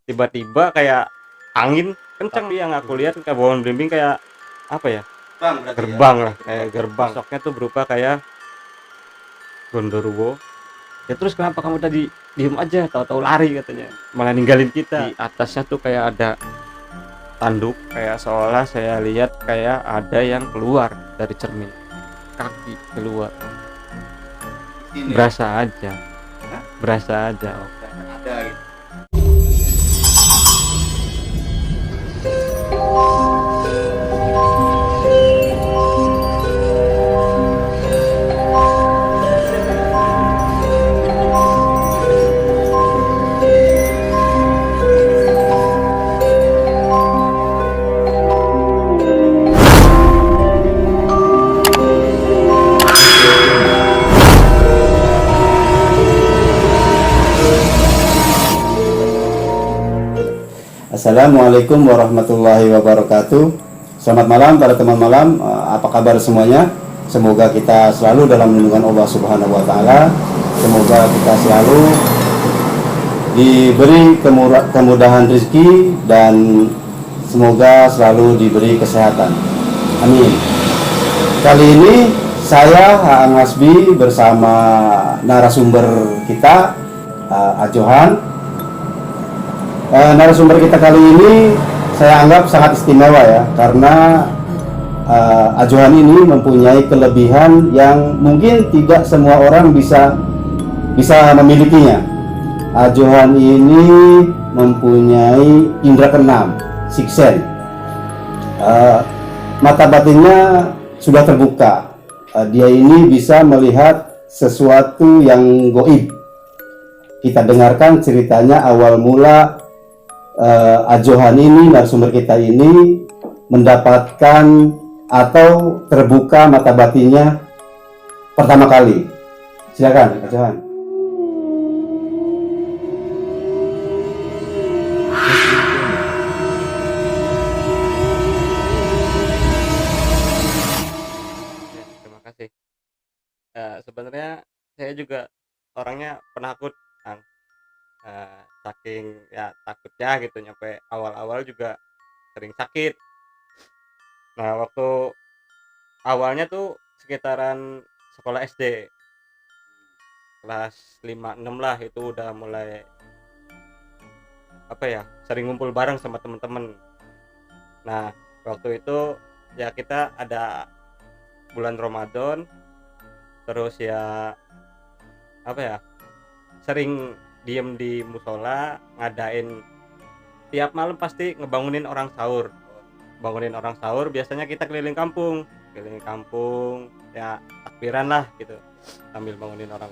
tiba-tiba kayak angin kenceng. Tapi yang aku lihat kayak pohon belimbing kayak apa ya, gerbang lah, kayak gerbang. Sosoknya tuh berupa kayak Gondoruo. Ya terus kenapa kamu tadi diem aja, tahu-tahu lari katanya, malah ninggalin kita. Di atasnya tuh kayak ada tanduk, kayak seolah saya lihat kayak ada yang keluar dari cermin, kaki keluar. Berasa aja, berasa aja. Ada gitu. Assalamualaikum warahmatullahi wabarakatuh. Selamat malam para teman malam. Apa kabar semuanya? Semoga kita selalu dalam lindungan Allah Subhanahu wa taala. Semoga kita selalu diberi kemudahan rezeki dan semoga selalu diberi kesehatan. Amin. Kali ini saya Haang Hasbi bersama narasumber kita Ajohan. Narasumber kita kali ini saya anggap sangat istimewa ya, karena Ajohan ini mempunyai kelebihan yang mungkin tidak semua orang bisa memilikinya. Ajohan ini mempunyai indera keenam, siksen. Mata batinnya sudah terbuka. Dia ini bisa melihat sesuatu yang goib. Kita dengarkan ceritanya awal mula Ajohan ini, narasumber kita ini mendapatkan atau terbuka mata batinnya pertama kali. Silakan Ajohan. Terima kasih. Sebenarnya saya juga orangnya penakut, Kang. Saking ya takutnya gitu, nyampe awal-awal juga sering sakit. Nah, waktu awalnya tuh sekitaran sekolah SD kelas 5 6 lah, itu udah mulai apa ya, sering ngumpul bareng sama temen-temen. Nah, waktu itu ya kita ada bulan Ramadan, terus ya apa ya, sering diem di musola ngadain tiap malam, pasti ngebangunin orang sahur. Bangunin orang sahur biasanya kita keliling kampung ya, takbiran lah gitu, sambil bangunin orang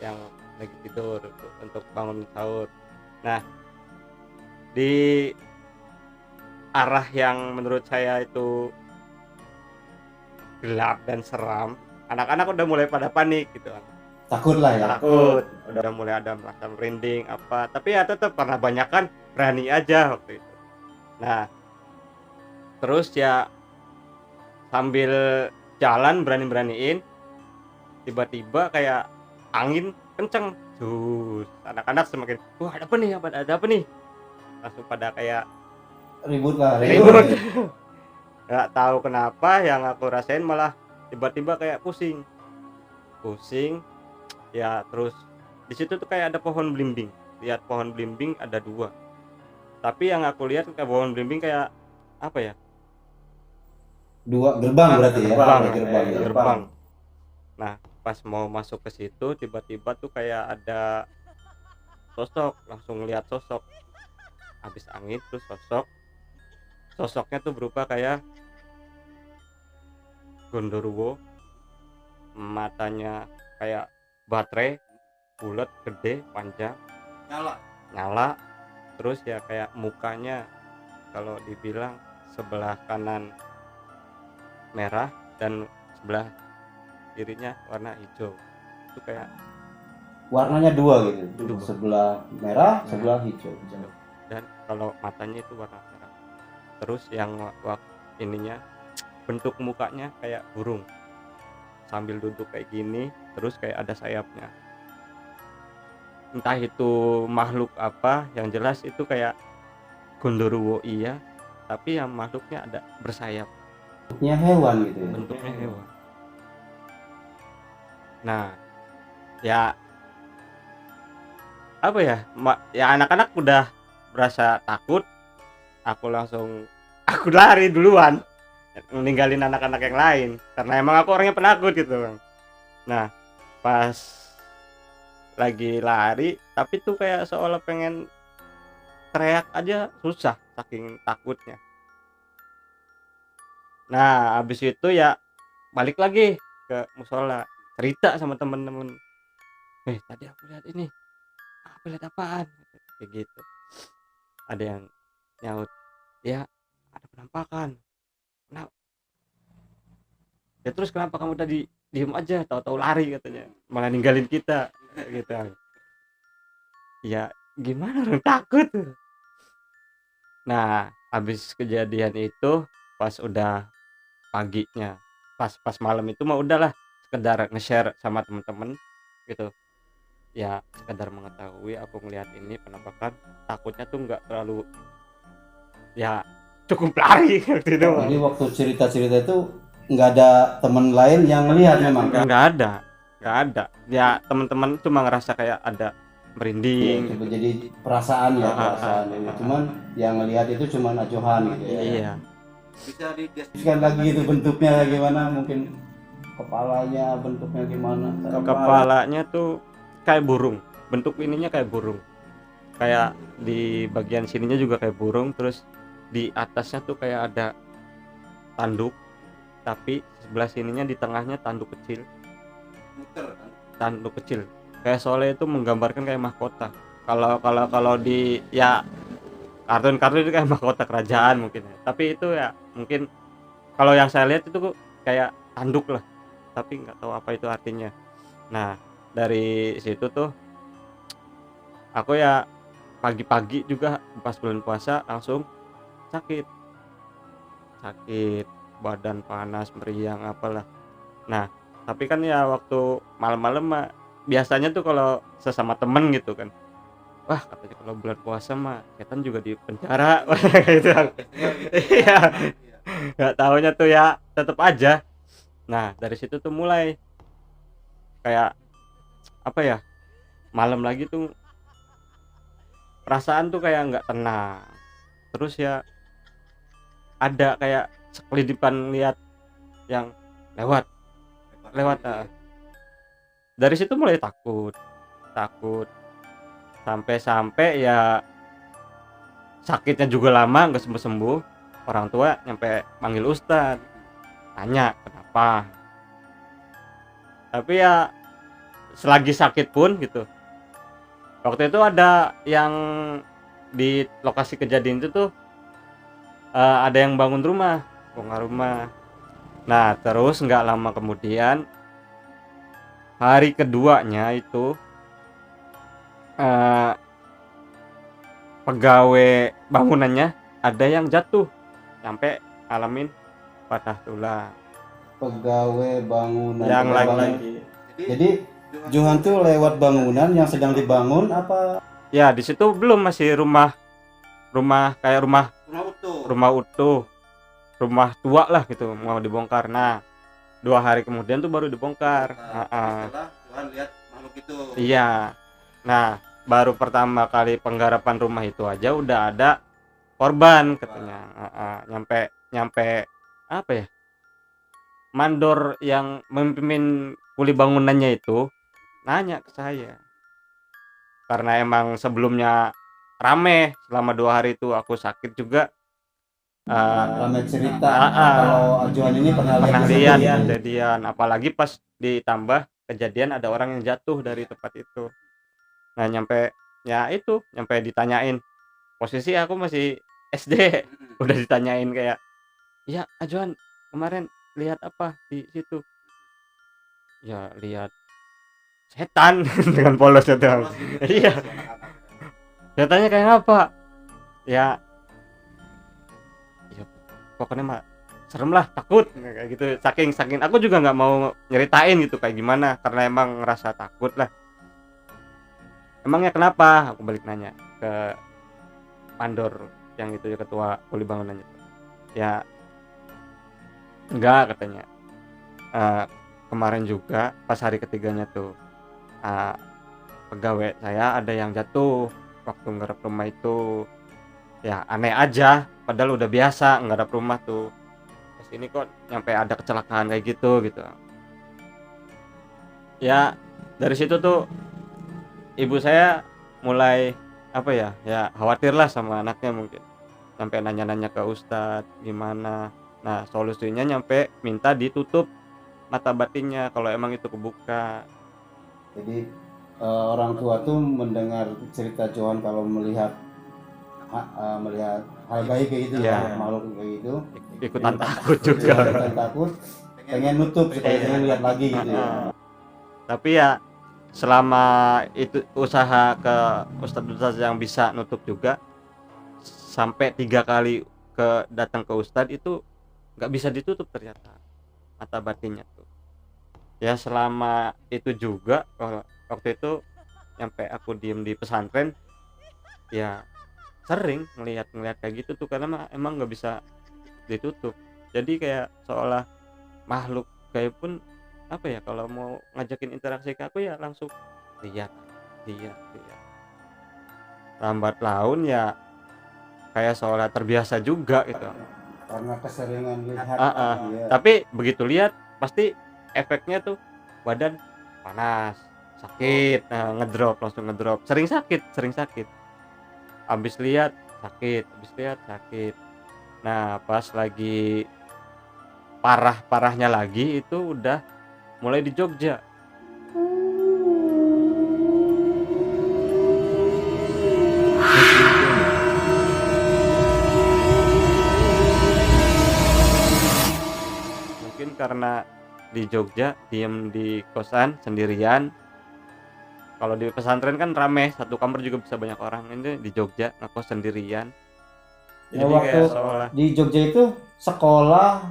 yang lagi tidur untuk bangun sahur. Nah, di arah yang menurut saya itu gelap dan seram, anak-anak udah mulai pada panik gitu kan. Takut lah ya. Takut, udah mulai ada merasa merinding apa, tapi ya tetap karena banyak kan, berani aja waktu itu. Nah, terus ya sambil jalan berani-beraniin, tiba-tiba kayak angin kenceng, anak-anak semakin, wah ada apa nih, langsung pada kayak Ribut lah, ribut. Nggak tahu kenapa yang aku rasain malah tiba-tiba kayak pusing ya. Terus di situ tuh kayak ada pohon belimbing, lihat pohon belimbing ada dua, tapi yang aku lihat kayak pohon belimbing kayak apa ya, Dua gerbang berarti ya. gerbang. Nah, pas mau masuk ke situ tiba-tiba tuh kayak ada sosok, langsung lihat sosok habis angin tuh. Sosoknya tuh berupa kayak Gondoruo, matanya kayak baterai, bulat, gede, panjang, nyala. Terus ya kayak mukanya kalau dibilang sebelah kanan merah dan sebelah kirinya warna hijau. Itu kayak Warnanya dua gitu. Dua. Sebelah merah, sebelah hijau. dan kalau matanya itu warna merah. Terus yang ininya, bentuk mukanya kayak burung sambil duduk kayak gini, terus kayak ada sayapnya. entah itu makhluk apa, yang jelas itu kayak gondoruwo iya, tapi yang makhluknya ada bersayap, Bentuknya hewan gitu ya. bentuknya hewan. Nah, ya apa ya, ya anak-anak udah berasa takut, aku langsung aku lari duluan, ninggalin anak-anak yang lain, karena emang aku orangnya penakut gitu, Bang. Nah, pas lagi lari, tapi tuh kayak seolah pengen teriak aja susah saking takutnya. Nah, habis itu ya balik lagi ke musola, cerita sama temen-temen, tadi aku lihat ini, aku lihat apaan?" Kayak gitu. Ada yang nyaut, "Ya, ada penampakan." "Nah, ya terus kenapa kamu tadi diem aja, tahu-tahu lari," katanya, "malah ninggalin kita," gitu. Ya gimana, orang takut. Nah, habis kejadian itu pas udah paginya, pas malam itu mah udahlah sekedar nge-share sama temen-temen gitu. Ya sekedar mengetahui aku ngelihat ini penampakan, takutnya tuh nggak terlalu, ya cukup lari waktu itu mah. Jadi waktu cerita-cerita itu nggak ada teman lain yang melihat memang. Nggak ada. Ya teman-teman cuma ngerasa kayak ada Iya, merinding coba gitu. jadi perasaan ya, Ah, ah, perasaan ah, ini. ah, Cuman yang ngelihat itu cuman acuhan gitu ya. Iya. Bisa dideskripsikan lagi itu bentuknya gimana, mungkin kepalanya bentuknya gimana? Kepalanya tuh kayak burung. Bentuk ininya kayak burung. Kayak di bagian sininya juga kayak burung, terus di atasnya tuh kayak ada tanduk, tapi sebelah sininya di tengahnya tanduk kecil. Tanduk kecil. Kayak soalnya itu menggambarkan kayak mahkota. Kalau di ya kartun-kartun itu kayak mahkota kerajaan mungkin ya. Tapi itu ya mungkin kalau yang saya lihat itu kayak tanduk lah, tapi nggak tahu apa itu artinya. Nah, dari situ tuh aku ya pagi-pagi juga pas bulan puasa langsung sakit, sakit badan panas meriang apalah. Nah, tapi kan ya waktu malam-malam mah biasanya tuh kalau sesama temen gitu kan, wah katanya kalau bulan puasa mah setan juga di penjara gitu. Iya, nggak taunya tuh ya tetep aja. Nah, dari situ tuh mulai kayak apa ya, malam lagi tuh perasaan tuh kayak nggak tenang. Terus ya ada kayak sekelidipan lihat yang lewat lewat dari situ mulai takut takut sampai ya sakitnya juga lama nggak sembuh-sembuh. Orang tua nyampe manggil ustad, tanya kenapa, tapi ya selagi sakit pun gitu. Waktu itu ada yang di lokasi kejadian itu tuh ada yang bangun rumah, bongkar rumah. Nah, terus nggak lama kemudian hari keduanya itu eh, pegawai bangunannya ada yang jatuh sampai alamin patah tulang. Pegawai bangunan. Yang Pegawai lagi bangunan. Jadi Johan tuh lewat bangunan yang sedang dibangun apa? ya di situ belum, masih rumah kayak rumah utuh, rumah tua lah gitu mau dibongkar. Nah, 2 hari kemudian tuh baru dibongkar. Setelah Johan lihat makhluk itu. Iya. Nah, baru pertama kali penggarapan rumah itu aja udah ada korban katanya. Nyampe apa ya? Mandor yang memimpin kuli bangunannya itu nanya ke saya. Karena emang sebelumnya rame selama 2 hari itu aku sakit juga. Ramai cerita kalau Johan ini pernah lihat kejadian. kejadian, apalagi pas ditambah kejadian ada orang yang jatuh dari tempat itu. Nah, nyampe ditanyain, posisi aku masih SD, udah ditanyain kayak, "Ya, Ajuan kemarin lihat apa di situ?" "Ya, lihat setan." Dengan polosnya tuh. Iya. Setannya kayak apa? Ya, ya pokoknya mah serem lah, takut kayak gitu. Saking aku juga nggak mau nyeritain gitu kayak gimana, karena emang ngerasa takut lah. emangnya kenapa, aku balik nanya ke mandor yang itu ya, ketua kuli bangunannya tuh. Ya enggak katanya. Eh, Kemarin juga pas hari ketiganya tuh, eh, pegawai saya ada yang jatuh waktu ngarep rumah itu. Ya aneh aja, padahal udah biasa ngarep rumah tuh. Pas ini kok nyampe ada kecelakaan kayak gitu gitu. Ya dari situ tuh ibu saya mulai apa ya, ya khawatir lah sama anaknya mungkin. Sampai nanya-nanya ke ustadz gimana. Nah solusinya nyampe minta ditutup mata batinnya kalau emang itu kebuka. Jadi orang tua tuh mendengar cerita Johan kalau melihat melihat hal gaib kayak gitu ya, Ya makhluk kayak gitu, ikutan ini takut ya, juga. ikutan takut, pengen nutup supaya Iya. jangan lihat lagi gitu ya. Tapi ya selama itu usaha ke ustadz-ustadz yang bisa nutup juga, sampai 3 kali datang ke ustadz itu nggak bisa ditutup ternyata mata batinnya tuh. Ya selama itu juga, kalau waktu itu sampai aku diem di pesantren, ya sering ngelihat kayak gitu tuh, karena emang nggak bisa ditutup. Jadi kayak seolah makhluk gaib pun apa ya, kalau mau ngajakin interaksi ke aku ya langsung lihat lihat. Lambat laun ya kayak seolah terbiasa juga gitu. Karena keseringan lihat ya. Tapi begitu lihat pasti efeknya tuh badan panas, sakit, ngedrop, langsung ngedrop. Sering sakit. Habis lihat sakit. Nah, pas lagi parah-parahnya lagi itu udah mulai di Jogja. Mungkin karena di Jogja diem di kosan sendirian. Kalau di pesantren kan rame, satu kamar juga bisa banyak orang. Ini di Jogja ngekos sendirian. Ya, Jadi waktu kayak seolah di Jogja itu sekolah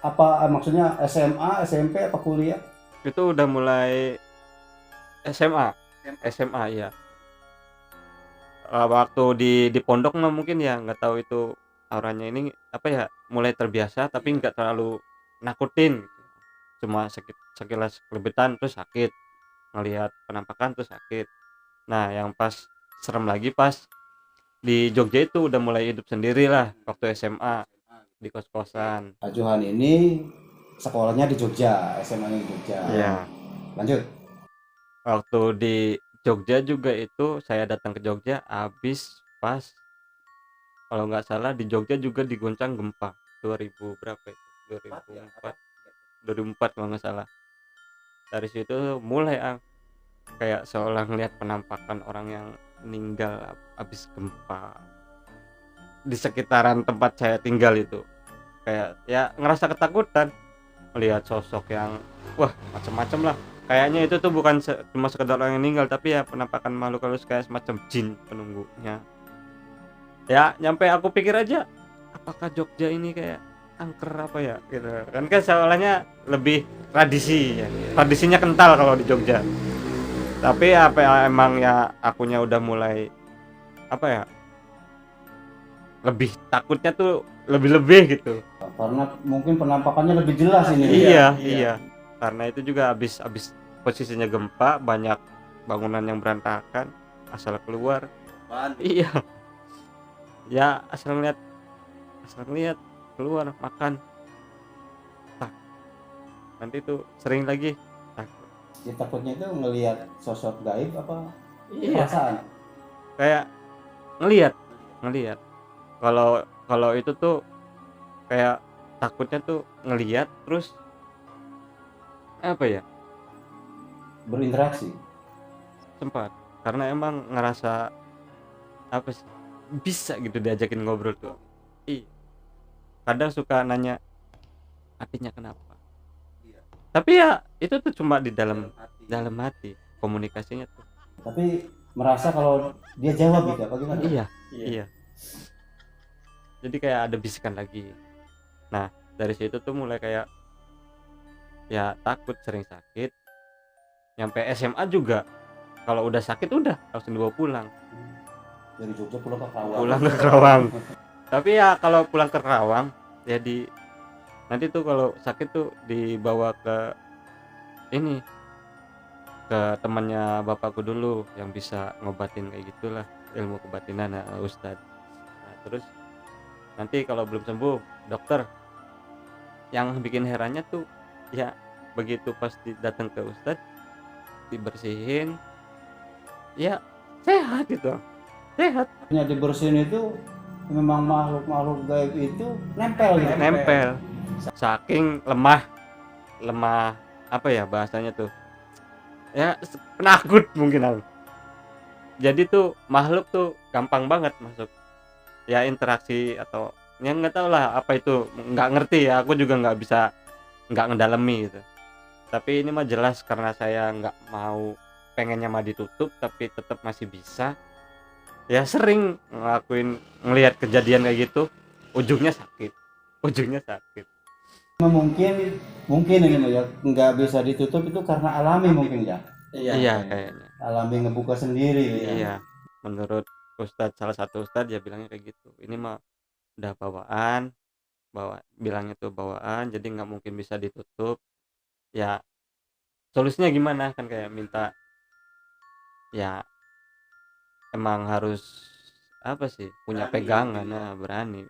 apa, maksudnya SMA, SMP apa kuliah? itu udah mulai SMA ya. Waktu di pondok mah mungkin ya nggak tahu itu auranya ini apa ya, mulai terbiasa tapi nggak terlalu nakutin gitu. Cuma sekilas kelebitan terus sakit, ngelihat penampakan terus sakit. Nah yang pas serem lagi pas di Jogja itu udah mulai hidup sendiri lah waktu SMA di kos-kosan. Pak Johan ini sekolahnya di Jogja, SMA-nya di Jogja. Iya. Lanjut. Waktu di Jogja juga itu saya datang ke Jogja habis pas, kalau nggak salah di Jogja juga diguncang gempa 2000 berapa itu, 2004 kalau nggak salah. Dari situ mulai kayak seolah ngelihat penampakan orang yang meninggal habis gempa di sekitaran tempat saya tinggal itu. Kayak ya ngerasa ketakutan melihat sosok yang wah macam-macam lah. Kayaknya itu tuh bukan cuma sekedar orang yang meninggal, tapi ya penampakan makhluk halus kayak semacam jin penunggunya. Ya nyampe aku pikir aja, apakah Jogja ini kayak angker apa ya gitu kan soalnya lebih tradisi ya. Tradisinya kental kalau di Jogja. Tapi apa ya, emang ya akunya udah mulai apa ya, lebih takutnya tuh lebih-lebih gitu. Karena mungkin penampakannya lebih jelas ini. Iya. Karena itu juga habis posisinya gempa, banyak bangunan yang berantakan, asal keluar. Iya. Ya asal ngeliat keluar makan. Tak. Nanti tuh sering lagi takut. Ya, takutnya itu ngelihat sosok gaib apa Iya. perasaan? Kayak ngelihat. Kalau itu tuh kayak takutnya tuh ngelihat terus apa ya? Berinteraksi. Sempat. Karena emang ngerasa apa sih? Bisa gitu diajakin ngobrol tuh. Iya. Kadang suka nanya hatinya kenapa. Tapi ya itu tuh cuma di dalam hati komunikasinya tuh. Tapi merasa kalau dia jawab gitu apa gimana? Iya. Jadi kayak ada bisikan lagi. Nah dari situ tuh mulai kayak ya takut, sering sakit. Nyampe SMA juga Kalau udah sakit udah langsung dibawa pulang. Dari Jogja pulang ke Kerawang. Pulang ke Kerawang. Tapi ya kalau pulang ke Kerawang ya nanti tuh kalau sakit tuh dibawa ke ini, ke temannya bapakku dulu yang bisa ngobatin kayak gitulah, ilmu kebatinan, Ustadz. Nah, terus nanti kalau belum sembuh, dokter. Yang bikin herannya tuh ya begitu pas datang ke Ustadz dibersihin, ya sehat gitu, sehat, Yang dibersihin itu memang makhluk-makhluk gaib itu nempel gitu. nempel. Saking lemah apa ya bahasanya tuh, ya penakut mungkin aku. Jadi tuh makhluk tuh gampang banget masuk, ya interaksi atau yang nggak tahu lah apa itu, nggak ngerti ya, aku juga nggak ngedalemi gitu. Tapi ini mah jelas karena saya nggak mau, pengennya mah ditutup tapi tetap masih bisa, ya sering ngelihat kejadian kayak gitu, ujungnya sakit, ujungnya sakit. Mungkin ini ya nggak bisa ditutup itu karena alami mungkin ya. Iya kayaknya. Alami ngebuka sendiri ya. Iya, menurut salah satu ustadz ya bilangnya kayak gitu, ini mah udah bawaan, bilangnya tuh bawaan, jadi nggak mungkin bisa ditutup. Ya solusinya gimana kan, kayak minta, ya emang harus apa sih, punya pegangan, berani.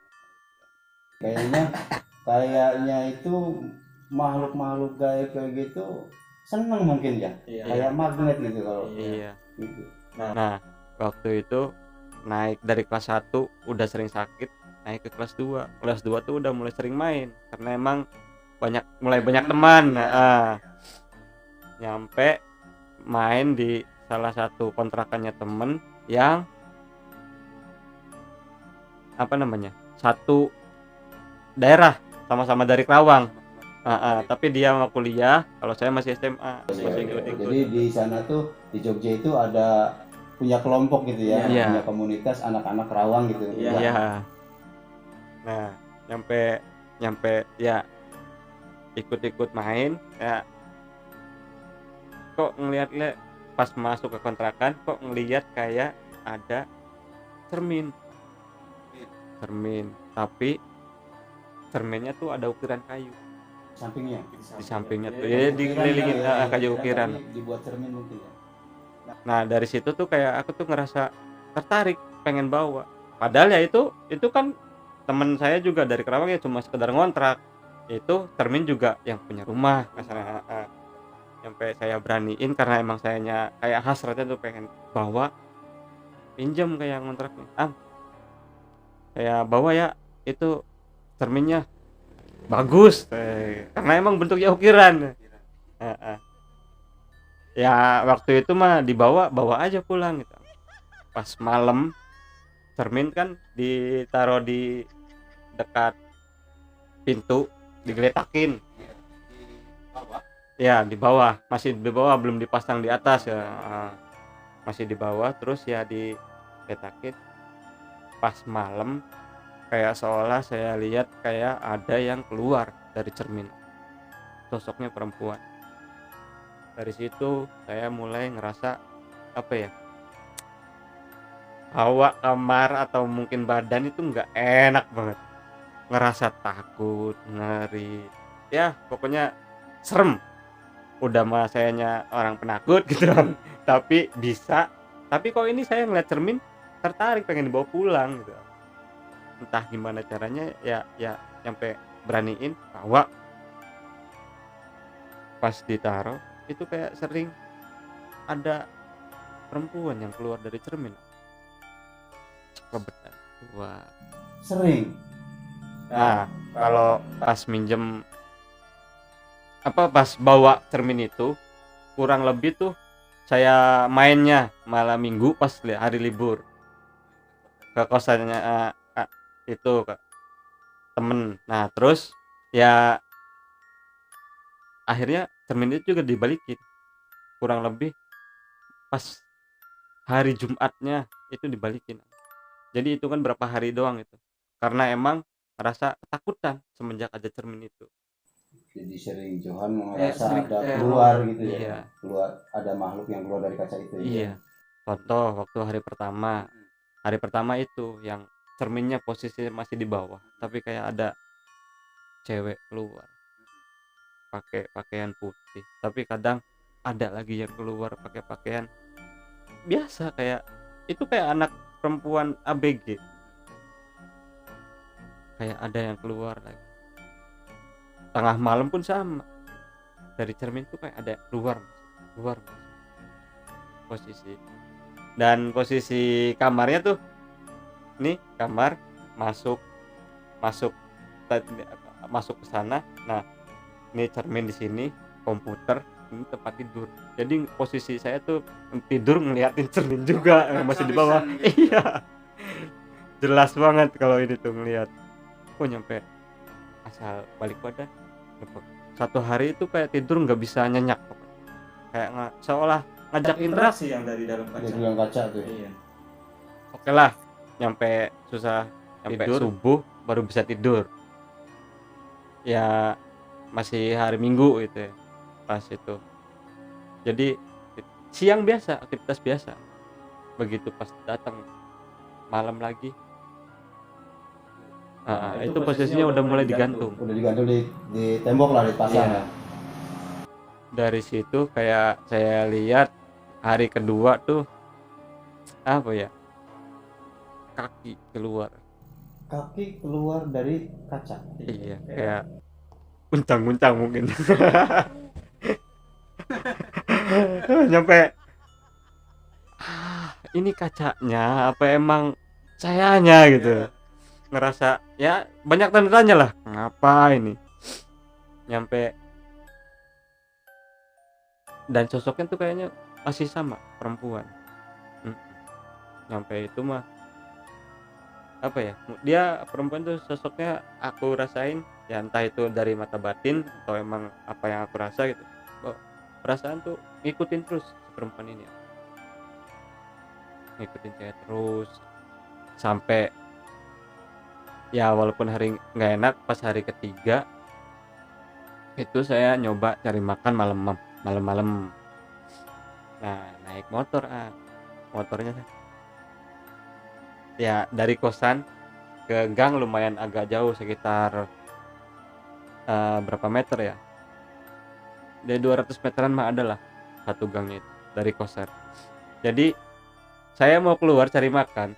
Kayaknya kayaknya itu makhluk-makhluk gaib kayak gitu seneng mungkin ya. Kayak magnet gitu kalau Iya. gitu. Nah, waktu itu naik dari kelas 1 udah sering sakit, naik ke kelas 2. Kelas 2 tuh udah mulai sering main karena emang mulai banyak teman. Nyampe main di salah satu kontrakannya temen yang apa namanya, satu daerah, sama-sama dari Kerawang. Tapi dia mau kuliah, kalau saya masih SMA, masih ikut-ikut. Jadi di sana tuh di Jogja itu ada punya kelompok gitu ya, Iya. punya komunitas anak-anak Kerawang gitu. Iya. Nah, nyampe ya ikut-ikut main, ya kok ngeliat pas masuk ke kontrakan, kok ngeliat kayak ada cermin, tapi cerminnya tuh ada ukiran kayu Sampingnya. di sampingnya tuh, ya dikelilingin kayu ukiran. Dibuat cermin mungkin ya. Nah dari situ tuh kayak aku tuh ngerasa tertarik, pengen bawa. Padahal ya itu kan teman saya juga dari Kerawang, ya cuma sekedar ngontrak. Itu cermin juga yang punya rumah kasarnya. Sampai saya beraniin karena emang sayanya kayak hasratnya tuh pengen bawa, pinjam kayak ngontraknya. Saya bawa ya, itu cerminnya bagus, karena emang bentuknya ukiran. Ya waktu itu mah bawa aja pulang gitu. Pas malam, cermin kan ditaruh di dekat pintu, digeletakin. Ya di bawah, masih di bawah, belum dipasang di atas ya. Masih di bawah, terus ya digeletakin. Pas malam kayak seolah saya lihat kayak ada yang keluar dari cermin, sosoknya perempuan. Dari situ saya mulai ngerasa apa ya, hawa kamar atau mungkin badan itu nggak enak banget, ngerasa takut, ngeri, ya pokoknya serem. Udah mah sayanya orang penakut gitu tapi kok ini saya ngeliat cermin tertarik, pengen dibawa pulang gitu. Entah gimana caranya, ya sampai beraniin bawa. Pas ditaruh itu kayak sering ada perempuan yang keluar dari cermin, ceklebetan. Wah. Sering. Nah kalau pas pas bawa cermin itu, kurang lebih tuh saya mainnya malam minggu pas hari libur ke kosannya itu ke temen. Nah terus ya akhirnya cermin itu juga dibalikin, kurang lebih pas hari Jumatnya itu dibalikin. Jadi itu kan berapa hari doang itu, karena emang merasa ketakutan semenjak ada cermin itu. Jadi sering Johan merasa sering ada teror. keluar gitu ya. Iya. Keluar ada makhluk yang keluar dari kaca itu ya. Iya. Contoh waktu hari pertama. Hari pertama itu yang cerminnya posisi masih di bawah, tapi kayak ada cewek keluar pakai pakaian putih. Tapi kadang ada lagi yang keluar pakai pakaian biasa, kayak itu kayak anak perempuan ABG. Kayak ada yang keluar lagi. Tengah malam pun sama. Dari cermin tuh kayak ada keluar posisi. Dan posisi kamarnya tuh nih kamar masuk masuk ke sana. Nah, ini cermin di sini, komputer, ini tempat tidur. Jadi posisi saya tuh tidur ngeliatin cermin juga yang masih di bawah. Iya. Jelas banget kalau ini tuh ngeliat. Kok nyampe asal balik badan. Satu hari itu kayak tidur nggak bisa nyenyak, kayak seolah ngajak interaksi yang dari dalam Dari kaca. dalam kaca tuh. Iya. Oke lah, nyampe susah nyampe Tidur. subuh baru bisa tidur. Ya masih hari Minggu gitu ya, pas itu. Jadi siang biasa, aktivitas biasa. Begitu pas datang malam lagi, itu posisinya udah mulai digantung. Udah digantung di tembok lah, dipasang. Iya. Dari situ kayak saya lihat hari kedua tuh apa ya, kaki keluar. Kaki keluar dari kaca. Iya, kayak guncang-guncang mungkin. Nyampe ini kacanya apa emang sayanya gitu. Ngerasa ya banyak tanda tanya lah, ngapa ini. Nyampe dan sosoknya tuh kayaknya masih sama, perempuan. Nyampe itu mah apa ya, dia perempuan tuh sosoknya aku rasain ya, entah itu dari mata batin atau emang apa yang aku rasa gitu. Perasaan tuh ngikutin terus si perempuan ini, ngikutin saya terus sampai ya walaupun hari nggak enak. Pas hari ketiga itu saya nyoba cari makan malam-malam. Nah, naik motor, motornya ya dari kosan ke gang lumayan agak jauh, sekitar berapa meter ya, dari 200 meteran mah adalah satu gangnya itu dari kosan. Jadi saya mau keluar cari makan,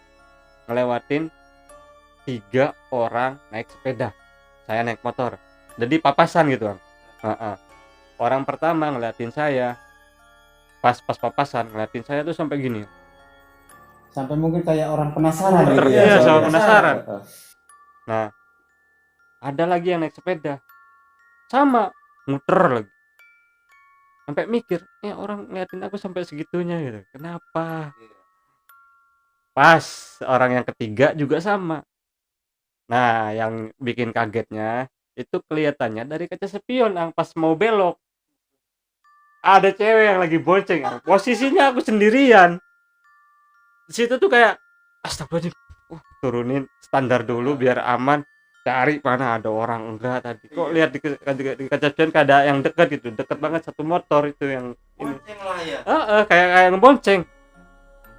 ngelewatin 3 orang naik sepeda, saya naik motor, jadi papasan gitu Bang. Orang pertama ngeliatin saya, pas papasan ngeliatin saya tuh sampai gini, Sampai mungkin kayak orang penasaran gitu ya. Iya, sama penasaran. Nah, ada lagi yang naik sepeda sama muter lagi, sampai mikir orang ngeliatin aku sampai segitunya gitu, kenapa. Pas orang yang ketiga juga sama. Nah, yang bikin kagetnya itu kelihatannya dari kaca spion pas mau belok ada cewek yang lagi bonceng, posisinya aku sendirian di situ tuh. Kayak astagfirullahaladzim, turunin standar dulu biar aman, cari mana ada orang enggak tadi. Kok lihat di kaca spion kayak ada yang dekat gitu, dekat banget, satu motor itu yang bonceng lah ya. kayak ngebonceng.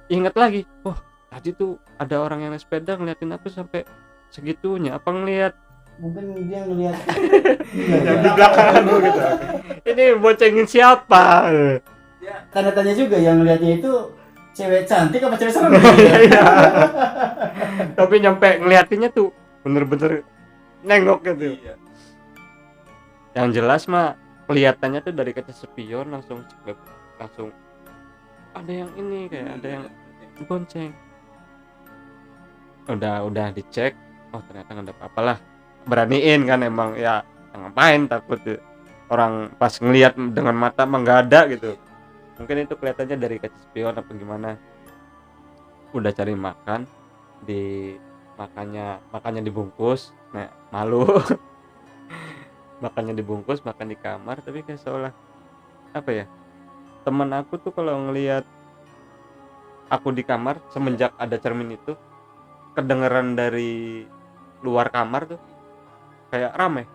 Ingat lagi, tadi tuh ada orang yang naik sepeda ngeliatin aku sampai segitunya. Apa ngeliat Mungkin dia ngelihat yang di belakang aku gitu, ini boncengin siapa. tanda tanya juga, yang ngelihatnya itu cewek cantik apa cewek serem. Iya. Tapi nyampe ngeliatinnya tuh bener-bener nengok gitu. Iya. Yang jelas mah kelihatannya tuh dari kaca spion langsung ada yang ini, kayak ada yang bonceng. Udah dicek, ternyata nggak ada apa-apa lah, beraniin kan, emang ya ngapain takut tuh. Orang pas ngelihat dengan mata mah nggak ada gitu, mungkin itu kelihatannya dari kaca spion apa gimana. Udah cari makan, makannya dibungkus, nah malu. Makannya dibungkus, makan di kamar, tapi kayak seolah apa ya, temen aku tuh kalau ngelihat aku di kamar semenjak ada cermin itu, kedengeran dari luar kamar tuh kayak rame.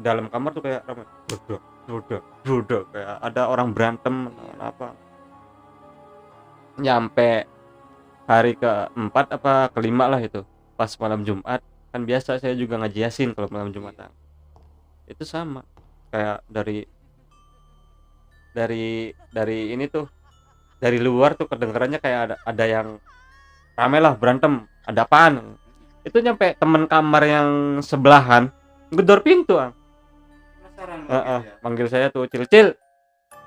dalam kamar tuh kayak ramai, brodok brodok brodok, kayak ada orang berantem apa. Nyampe hari keempat apa kelima lah itu, pas malam Jumat, kan biasa saya juga ngaji Yasin kalau malam Jumatan. Itu sama, kayak dari ini tuh, dari luar tuh kedengarannya kayak ada yang rame lah berantem, ada apaan. Itu nyampe temen kamar yang sebelahan gedor pintu, Penasaran manggil saya tuh, Cil Cil,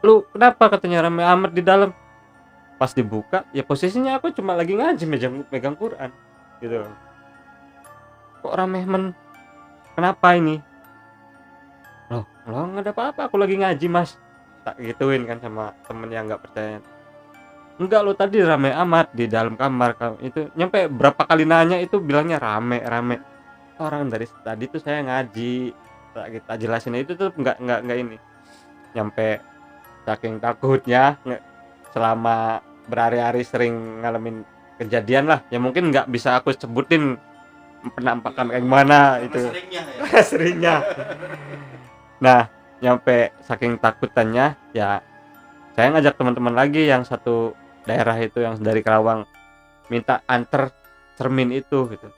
lu kenapa, katanya rame amat di dalam. Pas dibuka ya posisinya aku cuma lagi ngaji, megang Quran gitu. Kok rame kenapa ini? Loh nggak ada apa-apa, aku lagi ngaji mas, tak gituin kan sama temen yang nggak percaya. Enggak, lo tadi rame amat di dalam kamar kamu itu. Nyampe berapa kali nanya itu bilangnya rame. Orang dari tadi tuh saya ngaji, tak kita jelasin itu tuh nggak ini. Nyampe saking takutnya, selama berhari-hari sering ngalamin kejadian lah, ya mungkin nggak bisa aku sebutin penampakan kayak gimana itu. Seringnya ya. Seringnya. Nah, nyampe saking takutannya ya saya ngajak teman-teman lagi yang satu daerah itu, yang dari Karawang, minta anter cermin itu gitu,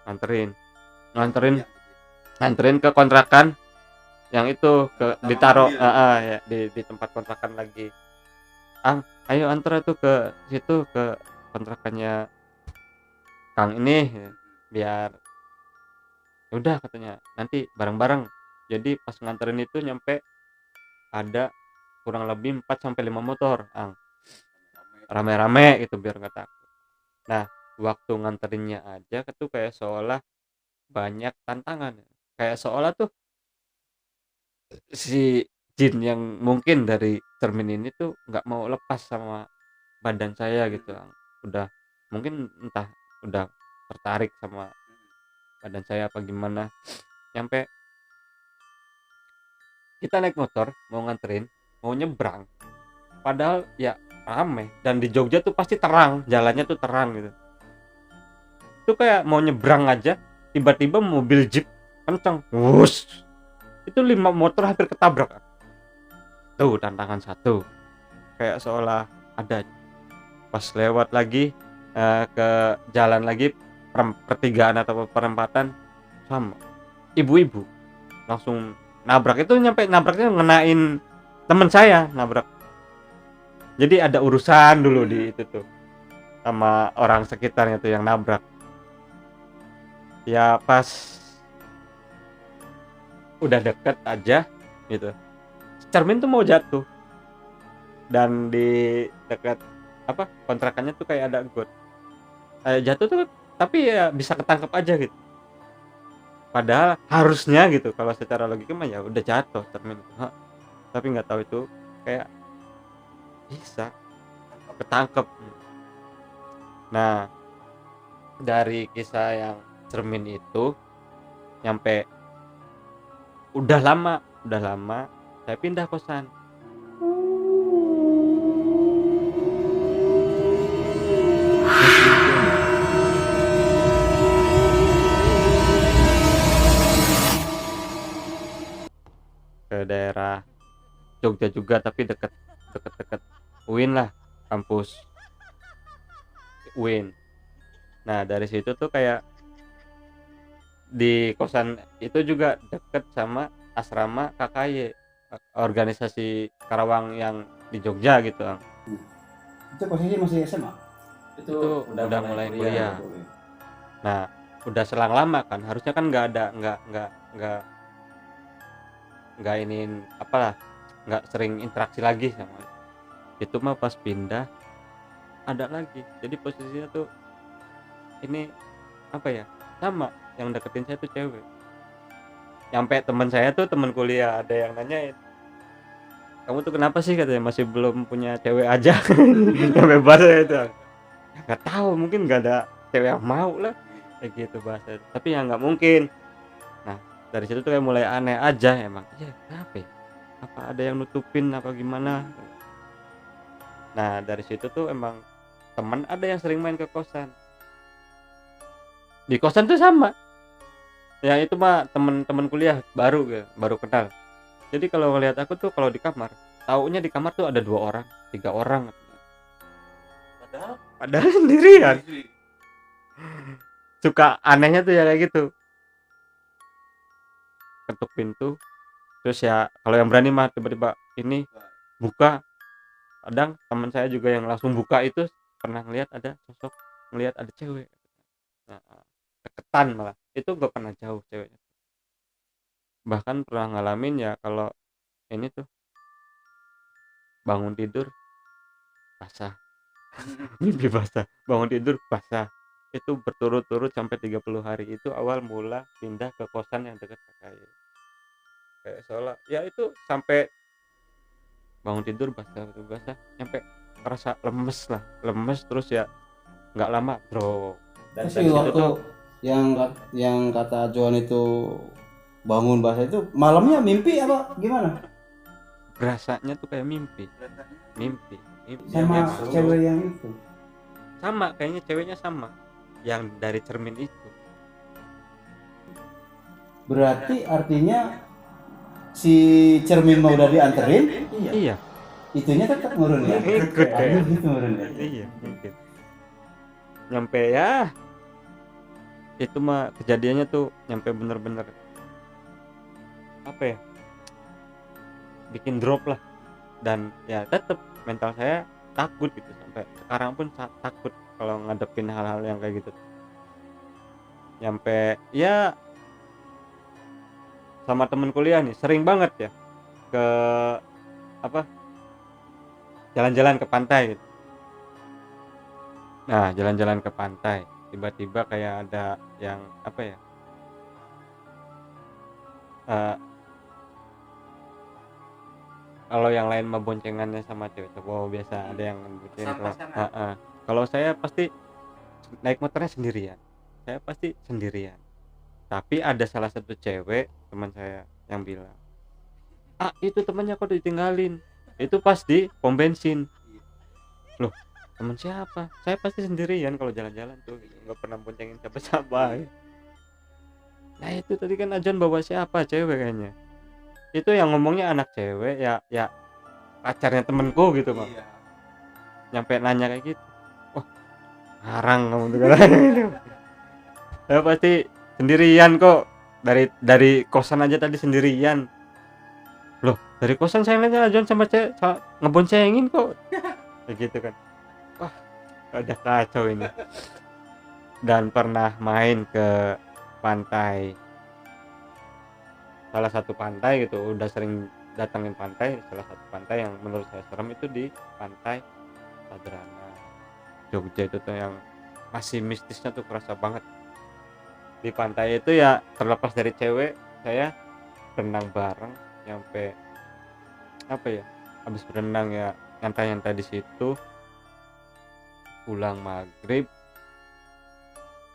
nganterin ke kontrakan yang itu, ke ditaruh ya, di tempat kontrakan lagi. Ayo antar itu ke situ, ke kontrakannya Kang ini, biar udah katanya nanti bareng-bareng. Jadi pas nganterin itu nyampe ada kurang lebih 4 sampai 5 motor, rame-rame gitu biar nggak takut. Nah, waktu nganterinnya aja tuh kayak seolah banyak tantangan, kayak seolah tuh si jin yang mungkin dari cermin ini tuh nggak mau lepas sama badan saya gitu. Udah mungkin entah udah tertarik sama badan saya apa gimana. Nyampe kita naik motor mau nganterin, mau nyebrang, padahal ya rame, dan di Jogja tuh pasti terang, jalannya tuh terang gitu. Itu kayak mau nyebrang aja, tiba-tiba mobil jeep kenceng, wush, itu 5 motor hampir ketabrak. Tuh tantangan satu, kayak seolah ada. Pas lewat lagi ke jalan lagi, pertigaan atau perempatan, sama ibu-ibu langsung nabrak. Itu nyampe nabraknya ngenain temen saya, nabrak. Jadi ada urusan dulu di itu tuh sama orang sekitarnya tuh yang nabrak. Ya pas udah deket aja gitu, cermin tuh mau jatuh, dan di dekat apa kontrakannya tuh kayak ada got, jatuh tuh, tapi ya bisa ketangkep aja gitu. Padahal harusnya gitu, kalau secara logika mah ya udah jatuh cermin itu, tapi nggak tahu itu kayak bisa ketangkep. Nah, dari kisah yang cermin itu, nyampe udah lama saya pindah kosan. Ke daerah Jogja juga, tapi deket UIN lah, kampus UIN. Nah dari situ tuh kayak di kosan itu juga deket sama asrama KKY, organisasi Karawang yang di Jogja gitu. Itu posisi masih SMA. Itu udah mulai kuliah. Nah udah selang lama kan, harusnya kan nggak ini apalah, nggak sering interaksi lagi sama itu. Mah pas pindah ada lagi, jadi posisinya tuh ini apa ya, sama yang deketin saya tuh cewek. Nyampe teman saya tuh, teman kuliah, ada yang nanyain, kamu tuh kenapa sih, katanya masih belum punya cewek aja. Sampai bahasa itu ya, nggak tahu, mungkin nggak ada cewek yang mau lah kayak gitu bahasa, tapi ya nggak mungkin. Nah dari situ tuh kayak mulai aneh aja emang, ya kenapa ya? Apa ada yang nutupin apa gimana. Nah dari situ tuh emang teman ada yang sering main ke kosan, di kosan tuh sama Ya itu mah temen-temen kuliah baru ya, baru kenal. Jadi kalau ngelihat aku tuh kalau di kamar, taunya di kamar tuh ada 2 orang, 3 orang. Padahal sendirian. Suka anehnya tuh ya kayak gitu. Ketuk pintu, terus ya kalau yang berani mah tiba-tiba ini buka. Kadang teman saya juga yang langsung buka itu pernah ngelihat ada sosok, ngelihat ada cewek. Nah, deketan malah. Itu gak pernah jauh ceweknya. Bahkan pernah ngalamin ya kalau ini tuh bangun tidur basah. Mimpi basah, bangun tidur basah. Itu berturut-turut sampai 30 hari. Itu awal mula pindah ke kosan yang dekat KKY. Kayak seolah ya itu sampai bangun tidur basah nyampe ngerasa lemes lah, lemes terus ya nggak lama bro. Dan Tapi dari situ waktu tuh yang kata Johan itu bangun basah itu malamnya mimpi apa gimana? berasanya tuh kayak mimpi, mimpi Sama yang cewek yang itu. sama kayaknya ceweknya sama yang dari cermin itu. Berarti artinya si cermin mau udah dianterin, Iya itunya tetap ngurun ya. ikut Aduh, kayak gitu ngurun ya. iya mungkin nyampe ya itu mah kejadiannya tuh nyampe bener-bener apa ya, bikin drop lah. Dan ya tetap mental saya takut gitu, sampai sekarang pun takut kalau ngadepin hal-hal yang kayak gitu. Nyampe ya sama temen kuliah nih sering banget ya ke apa, jalan-jalan ke pantai gitu. Nah jalan-jalan ke pantai tiba-tiba kayak ada yang apa ya, eh, kalau yang lain mah boncengannya sama cewek cowok biasa, ada yang bonceng. Kalau saya pasti naik motornya sendirian, saya pasti sendirian. Tapi ada salah satu cewek teman saya yang bilang, ah itu temannya kok ditinggalin, itu pas di pom bensin. Loh teman siapa, saya pasti sendirian kalau jalan-jalan tuh gitu. Nggak pernah boncengin siapa-siapa. Nah itu tadi kan Ajan bawa siapa, cewek kayaknya. Itu yang ngomongnya anak cewek ya, ya pacarnya temenku gitu bang. Nyampe nanya kayak gitu, oh ngarang kamu tuh katanya gitu. Saya pasti sendirian kok, dari kosan aja tadi sendirian. Loh dari kosan saya ngeliatnya Ajon sama cewek ngeboncengin kok kayak gitu kan. Wah ada kacau ini. Dan pernah main ke pantai, salah satu pantai gitu, udah sering datangin pantai. Salah satu pantai yang menurut saya serem itu di pantai Sadrana Jogja. Itu tuh yang masih mistisnya tuh kerasa banget. Di pantai itu ya terlepas dari cewek, saya berenang bareng nyampe apa ya, habis berenang ya nyantai-nyantai di situ, pulang maghrib.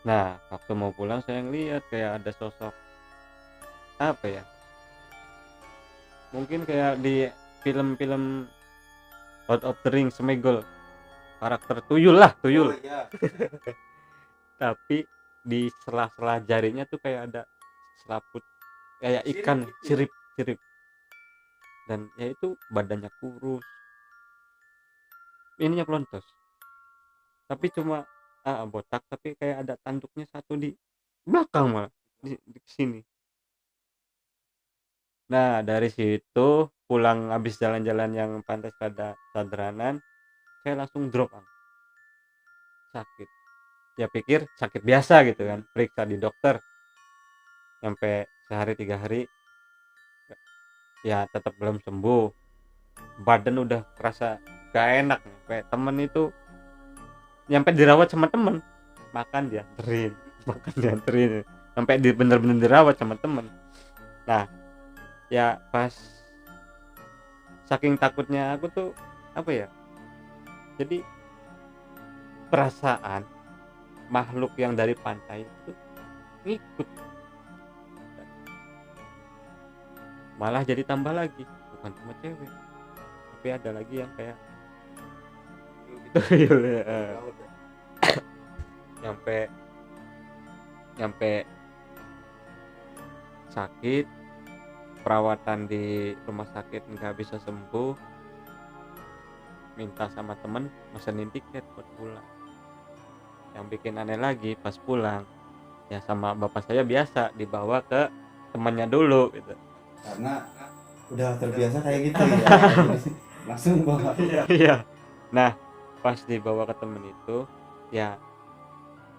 Nah waktu mau pulang saya ngeliat kayak ada sosok apa ya, mungkin kayak di film-film Lord of the Rings, Smegol, karakter tuyul lah, tuyul. Tapi di sela-sela jarinya tuh kayak ada selaput kayak ikan, sirip-sirip. Dan ya itu badannya kurus, ininya pelontos, tapi cuma botak, tapi kayak ada tanduknya satu di belakang malah di sini. Nah dari situ pulang habis jalan-jalan yang pantai Sadranan, saya langsung drop sakit. Ya pikir sakit biasa gitu kan, periksa di dokter, sampai sehari 3 hari ya tetap belum sembuh. Badan udah kerasa gak enak nih. Kayak temen itu nyampe dirawat sama temen, makan dianterin makan dianterin sampai bener-bener dirawat sama temen. Nah ya pas saking takutnya aku tuh apa ya, jadi perasaan makhluk yang dari pantai itu ngikut, malah jadi tambah lagi, bukan cuma cewek tapi ada lagi yang kayak gitu ya. nyampe nyampe sakit, perawatan di rumah sakit nggak bisa sembuh, minta sama temen mesenin tiket buat pulang. Yang bikin aneh lagi pas pulang ya sama bapak saya biasa dibawa ke temannya dulu gitu. Karena udah terbiasa kayak gitu ya. Jadi langsung bawa. Iya. Nah, pas dibawa ke temen itu, ya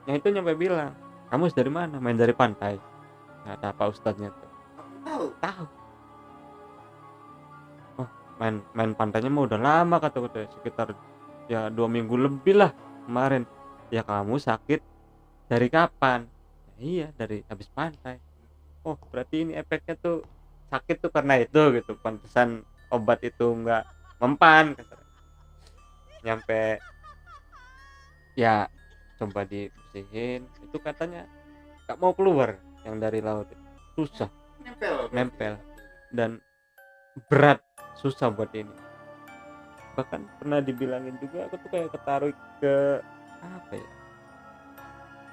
yang itu nyampe bilang, "Kamu dari mana?" "Main dari pantai." Kata Pak Ustadznya tuh. Tahu. "Oh, main pantainya mah udah lama," kata saya, "sekitar ya 2 minggu lebih lah kemarin." "Ya kamu sakit dari kapan?" "Iya, dari habis pantai." "Oh, berarti ini efeknya tuh sakit tuh karena itu gitu. Pantesan obat itu nggak mempan," kata. Nyampe ya coba dibersihin, itu katanya nggak mau keluar yang dari laut itu. Susah, nempel dan berat, susah buat ini. Bahkan pernah dibilangin juga aku tuh kayak ketaruh ke apa ya,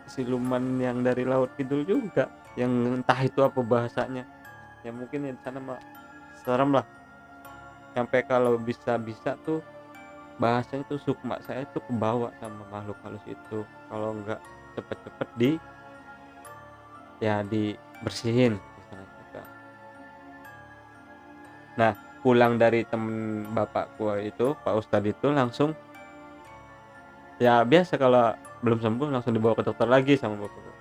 siluman yang dari laut kidul juga, yang entah itu apa bahasanya. Ya mungkin di sana mah serem lah. Sampai kalau bisa tuh bahasanya tuh sukma saya tuh kebawa sama makhluk halus itu. Kalau nggak cepet-cepet dibersihin istilahnya gitu. Nah, pulang dari temen bapakku itu, Pak Ustadz itu langsung ya biasa kalau belum sembuh langsung dibawa ke dokter lagi sama bapakku.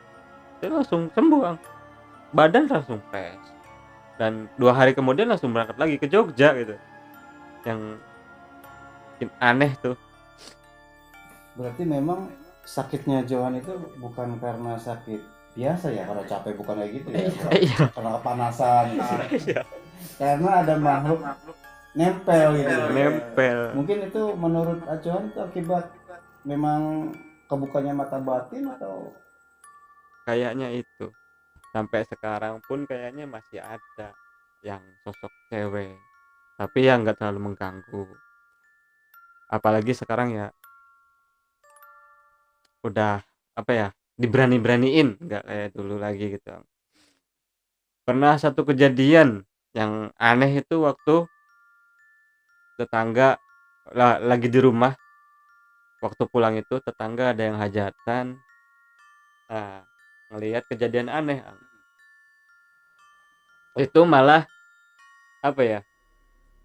Dia langsung sembuh, Bang. Badan langsung fresh. Dan 2 hari kemudian langsung berangkat lagi ke Jogja gitu. Yang bikin aneh tuh. Berarti memang sakitnya Johan itu bukan karena sakit biasa ya, karena capek bukan kayak gitu ya. Iya. Karena kepanasan gitu. Iya. Karena ada makhluk nempel gitu. Nempel. Mungkin itu menurut Johan itu akibat memang kebukanya mata batin atau Kayaknya itu. Sampai sekarang pun kayaknya masih ada yang sosok cewek. Tapi yang nggak terlalu mengganggu. Apalagi sekarang ya udah apa ya, diberani-beraniin nggak kayak dulu lagi gitu. Pernah satu kejadian yang aneh itu waktu tetangga lagi di rumah, waktu pulang itu tetangga ada yang hajatan. Nah, ngelihat kejadian aneh, itu malah apa ya,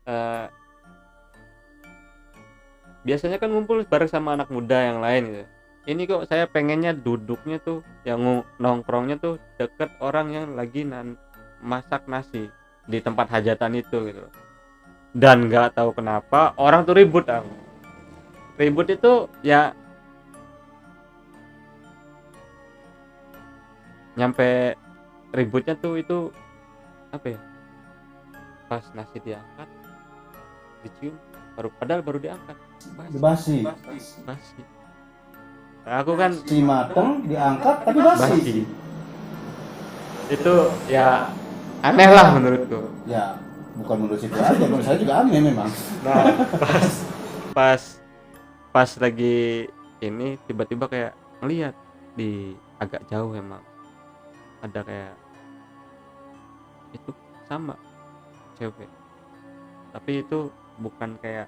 eh, biasanya kan ngumpul bareng sama anak muda yang lain gitu. Ini kok saya pengennya duduknya tuh yang nongkrongnya tuh deket orang yang lagi masak nasi di tempat hajatan itu gitu. Dan nggak tahu kenapa orang tuh ribut, ribut itu ya nyampe ributnya tuh itu apa ya, pas nasi diangkat dicium padahal baru diangkat basi? basi. Nah, aku kan Si mateng diangkat tapi basi. basi itu ya aneh lah menurutku. Ya, bukan menurut situ aja, menurut saya juga aneh memang. Nah, pas pas lagi ini tiba-tiba kayak ngelihat di agak jauh emang ada kayak itu sama cewek, tapi itu bukan kayak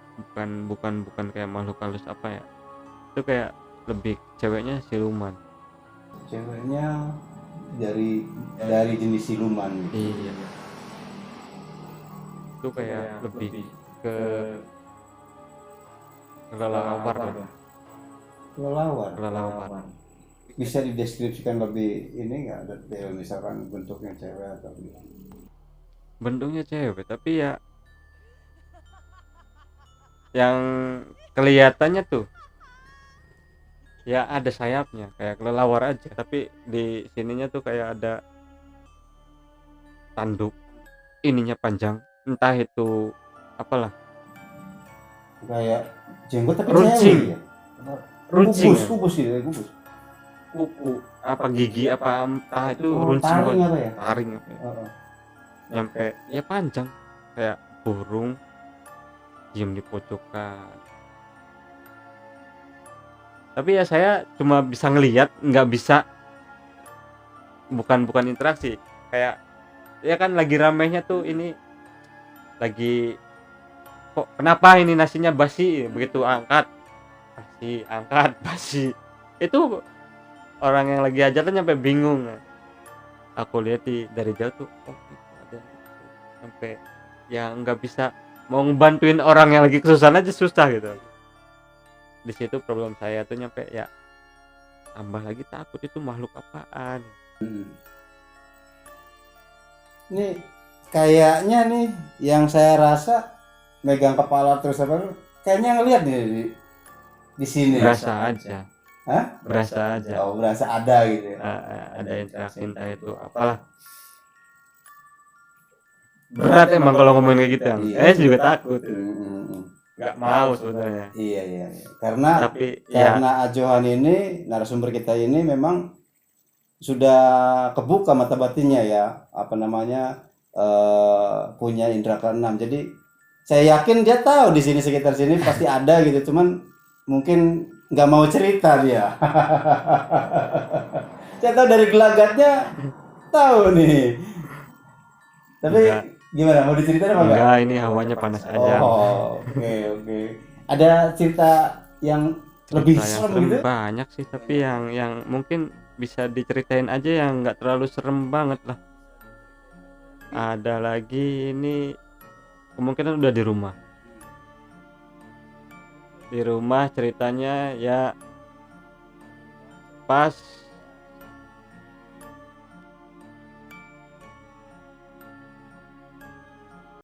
makhluk halus apa ya, itu kayak lebih ceweknya siluman. Ceweknya dari jenis siluman. Iya, itu kayak lebih ke kelelawar lah. Kelelawar. Bisa dideskripsikan lebih ini nggak, detail misalkan bentuknya cewek atau gitu? Bentuknya cewek tapi ya yang kelihatannya tuh ya ada sayapnya kayak kelelawar aja, tapi di sininya tuh kayak ada tanduk ininya panjang, entah itu apalah, Kayak jenggot tapi runcing. cewek ya? Runcing ya? Kubus gitu ya, kubus. Kuku apa gigi apa entah itu Oh, runcing taring banget. apa ya? Taring apa ya? Nyampe ya panjang kayak burung diem di pojokan. Tapi ya saya cuma bisa ngelihat, nggak bisa, bukan interaksi, kayak ya kan lagi ramainya tuh ini, lagi kok kenapa ini nasinya basi, begitu angkat basi, angkat basi. Itu orang yang lagi ajar tuh nyampe bingung. Aku lihat dari jauh tuh, oh gitu ada gitu. Sampai yang nggak bisa mau ngebantuin orang yang lagi kesusahan aja susah gitu. Di situ problem saya tuh nyampe ya, tambah lagi takut itu makhluk apaan. Ini kayaknya nih yang saya rasa megang kepala terus apa, kayaknya ngelihat nih di sini. Berasa aja. Hah? Berasa aja. Oh, berasa ada gitu ya. Ada interaksi entah itu apalah. Berat emang kalau ngomongin kayak gitu. Iya. Saya juga takut. Hmm. Nggak mau sebenarnya. Iya. Karena Tapi ya Ajohan ini narasumber kita ini memang sudah kebuka mata batinnya ya, apa namanya, punya indera keenam. Jadi saya yakin dia tahu di sini sekitar sini pasti ada gitu, cuman mungkin nggak mau cerita dia. Saya tahu dari gelagatnya tahu nih. Tapi Enggak. gimana, mau diceritain apa enggak? enggak, ini hawanya panas aja. Oh, oke. Ada cerita yang lebih Cerita yang serem serem gitu? banyak sih, tapi yang mungkin bisa diceritain aja yang nggak terlalu serem banget lah. Ada lagi ini kemungkinan udah di rumah. Di rumah ceritanya ya pas